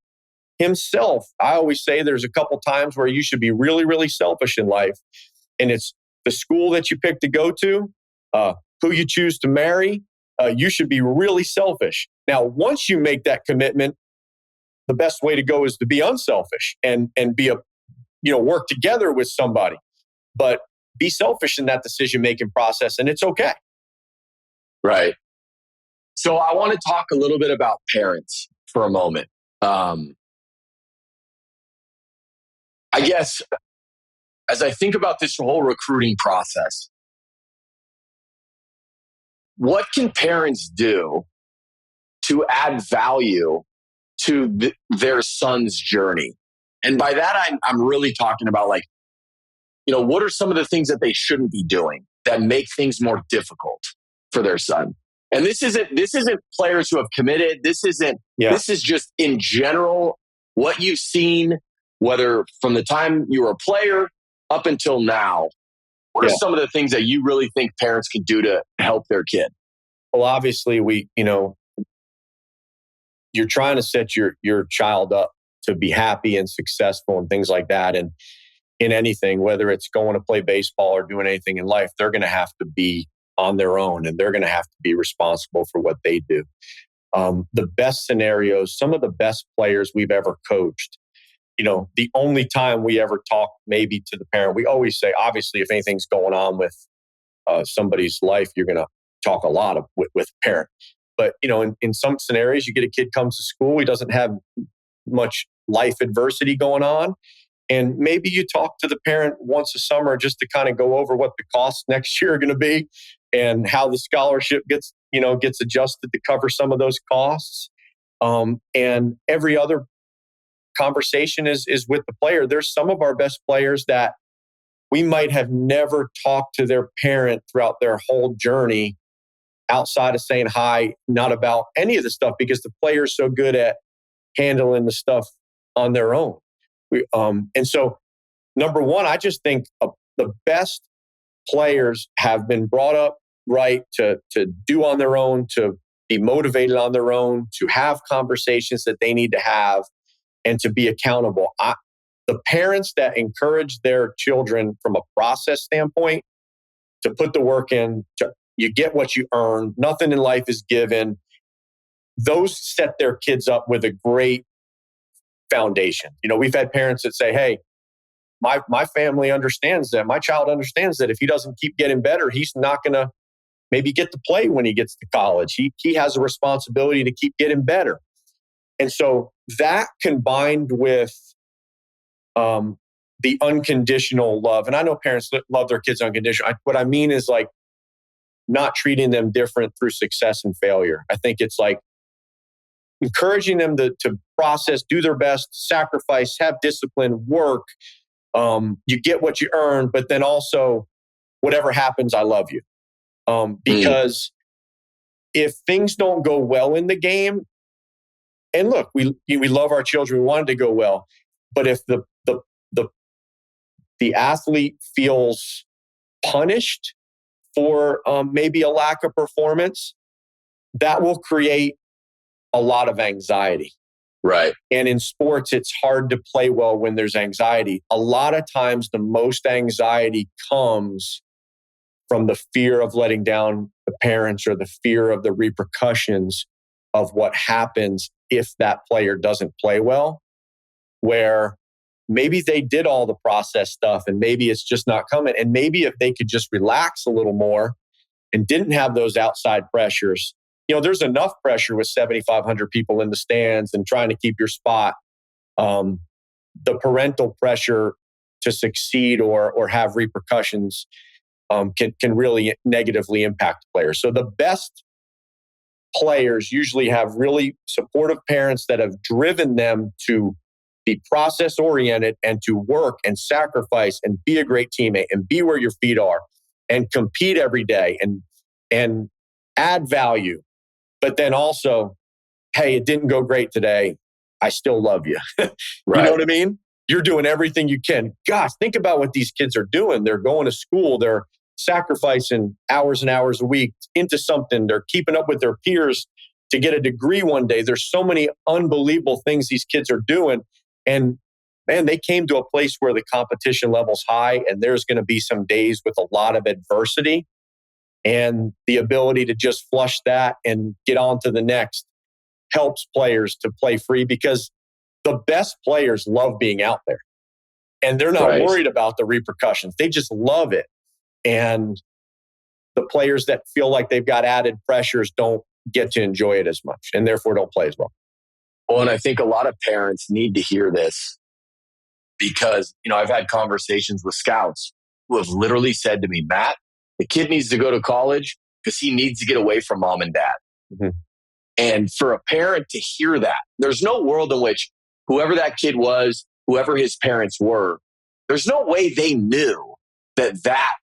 Speaker 2: himself. I always say there's a couple times where you should be really, really selfish in life. And it's the school that you pick to go to, who you choose to marry. You should be really selfish. Now, once you make that commitment, the best way to go is to be unselfish and be work together with somebody. But be selfish in that decision-making process, and it's okay.
Speaker 1: Right. So I want to talk a little bit about parents for a moment. I guess as I think about this whole recruiting process, what can parents do to add value to their son's journey? And by that, I'm really talking about what are some of the things that they shouldn't be doing that make things more difficult for their son? And this isn't players who have committed. This is just in general what you've seen, whether from the time you were a player up until now. What are some of the things that you really think parents can do to help their kid?
Speaker 2: Well, obviously, you're trying to set your child up to be happy and successful and things like that. And in anything, whether it's going to play baseball or doing anything in life, they're going to have to be on their own and they're going to have to be responsible for what they do. The best scenarios, some of the best players we've ever coached, the only time we ever talk maybe to the parent, we always say, obviously, if anything's going on with somebody's life, you're going to talk a lot with the parent. But, in some scenarios, you get a kid comes to school, he doesn't have much life adversity going on. And maybe you talk to the parent once a summer just to kind of go over what the costs next year are going to be and how the scholarship gets adjusted to cover some of those costs. And every other conversation is with the player. There's some of our best players that we might have never talked to their parent throughout their whole journey outside of saying hi, not about any of the stuff, because the player is so good at handling the stuff on their own. And so, number one, I just think the best players have been brought up right to do on their own, to be motivated on their own, to have conversations that they need to have, and to be accountable. The parents that encourage their children from a process standpoint to put the work in, you get what you earn, nothing in life is given, those set their kids up with a great foundation. We've had parents that say, hey, my family understands that, my child understands that if he doesn't keep getting better, he's not going to maybe get to play when he gets to college. He has a responsibility to keep getting better. And so that combined with the unconditional love, and I know parents love their kids unconditional. What I mean is not treating them different through success and failure. I think it's encouraging them to process, do their best, sacrifice, have discipline, work. You get what you earn, but then also whatever happens, I love you. Because if things don't go well in the game, and look, we love our children, we want it to go well, but if the athlete feels punished for maybe a lack of performance, that will create a lot of anxiety.
Speaker 1: Right.
Speaker 2: And in sports, it's hard to play well when there's anxiety. A lot of times, the most anxiety comes from the fear of letting down the parents or the fear of the repercussions of what happens if that player doesn't play well, where maybe they did all the process stuff and maybe it's just not coming. And maybe if they could just relax a little more and didn't have those outside pressures, there's enough pressure with 7,500 people in the stands and trying to keep your spot. The parental pressure to succeed or have repercussions can really negatively impact players. So the best players usually have really supportive parents that have driven them to be process oriented and to work and sacrifice and be a great teammate and be where your feet are and compete every day and add value. But then also, hey, it didn't go great today. I still love you.
Speaker 1: Right.
Speaker 2: You know what I mean? You're doing everything you can. Gosh, think about what these kids are doing. They're going to school. They're sacrificing hours and hours a week into something. They're keeping up with their peers to get a degree one day. There's so many unbelievable things these kids are doing. And man, they came to a place where the competition level's high and there's going to be some days with a lot of adversity, and the ability to just flush that and get on to the next helps players to play free, because the best players love being out there and they're not worried about the repercussions. They just love it. And the players that feel like they've got added pressures don't get to enjoy it as much and therefore don't play as well.
Speaker 1: Well, and I think a lot of parents need to hear this because, I've had conversations with scouts who have literally said to me, Matt, the kid needs to go to college because he needs to get away from mom and dad.
Speaker 2: Mm-hmm.
Speaker 1: And for a parent to hear that, there's no world in which whoever that kid was, whoever his parents were, there's no way they knew that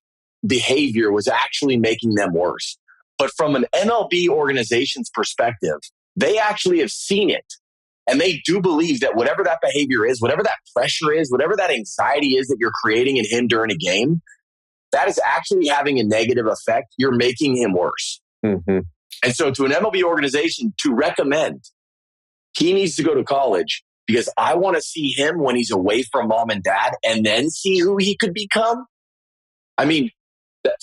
Speaker 1: behavior was actually making them worse. But from an MLB organization's perspective, they actually have seen it. And they do believe that whatever that behavior is, whatever that pressure is, whatever that anxiety is that you're creating in him during a game, that is actually having a negative effect. You're making him worse.
Speaker 2: Mm-hmm.
Speaker 1: And so to an MLB organization to recommend he needs to go to college because I want to see him when he's away from mom and dad and then see who he could become. I mean,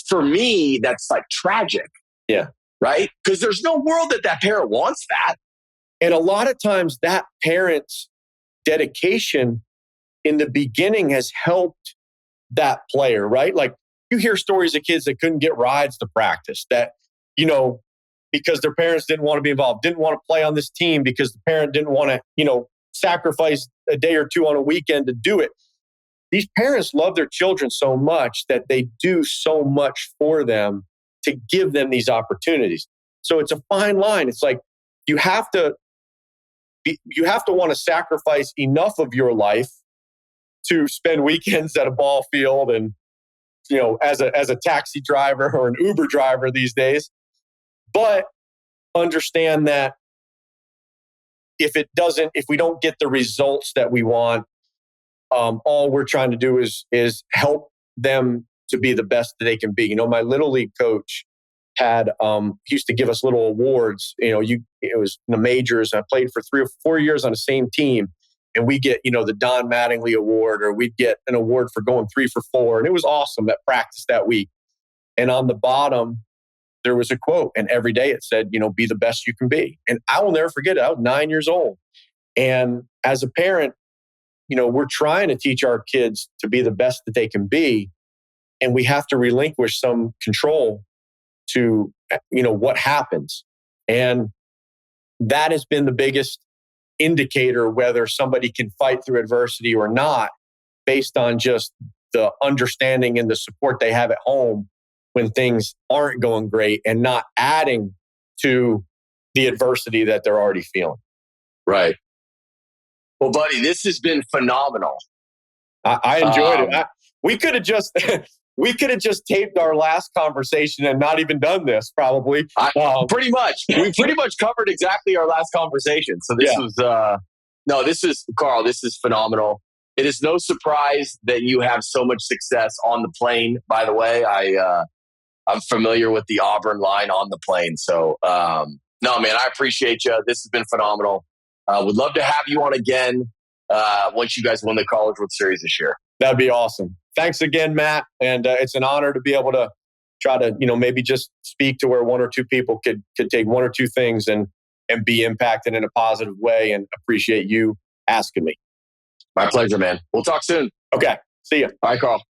Speaker 1: for me, that's like tragic.
Speaker 2: Yeah.
Speaker 1: Right? Because there's no world that parent wants that.
Speaker 2: And a lot of times that parent's dedication in the beginning has helped that player, right? Like you hear stories of kids that couldn't get rides to practice that, because their parents didn't want to be involved, didn't want to play on this team because the parent didn't want to, sacrifice a day or two on a weekend to do it. These parents love their children so much that they do so much for them to give them these opportunities. So it's a fine line. It's like you have to want to sacrifice enough of your life to spend weekends at a ball field and, as a taxi driver or an Uber driver these days. But understand that if we don't get the results that we want, all we're trying to do is help them to be the best that they can be. My little league coach had he used to give us little awards. It was in the majors. I played for 3 or 4 years on the same team, and we get the Don Mattingly Award, or we'd get an award for going 3 for 4, and it was awesome at practice that week. And on the bottom, there was a quote, and every day it said, be the best you can be. And I will never forget it. I was 9 years old. And as a parent, we're trying to teach our kids to be the best that they can be. And we have to relinquish some control to, what happens. And that has been the biggest indicator whether somebody can fight through adversity or not, based on just the understanding and the support they have at home when things aren't going great and not adding to the adversity that they're already feeling.
Speaker 1: Right. Well, buddy, this has been phenomenal.
Speaker 2: I enjoyed it. We could have just taped our last conversation and not even done this, probably.
Speaker 1: Pretty much. We pretty much covered exactly our last conversation. So this was, Karl, this is phenomenal. It is no surprise that you have so much success on the plane, by the way. I'm familiar with the Auburn line on the plane. So, no, man, I appreciate you. This has been phenomenal. Would love to have you on again once you guys win the College World Series this year.
Speaker 2: That'd be awesome. Thanks again, Matt. And it's an honor to be able to try to, maybe just speak to where one or two people could take one or two things and be impacted in a positive way, and appreciate you asking me.
Speaker 1: My pleasure, man. We'll talk soon.
Speaker 2: Okay. See ya.
Speaker 1: Bye, Karl.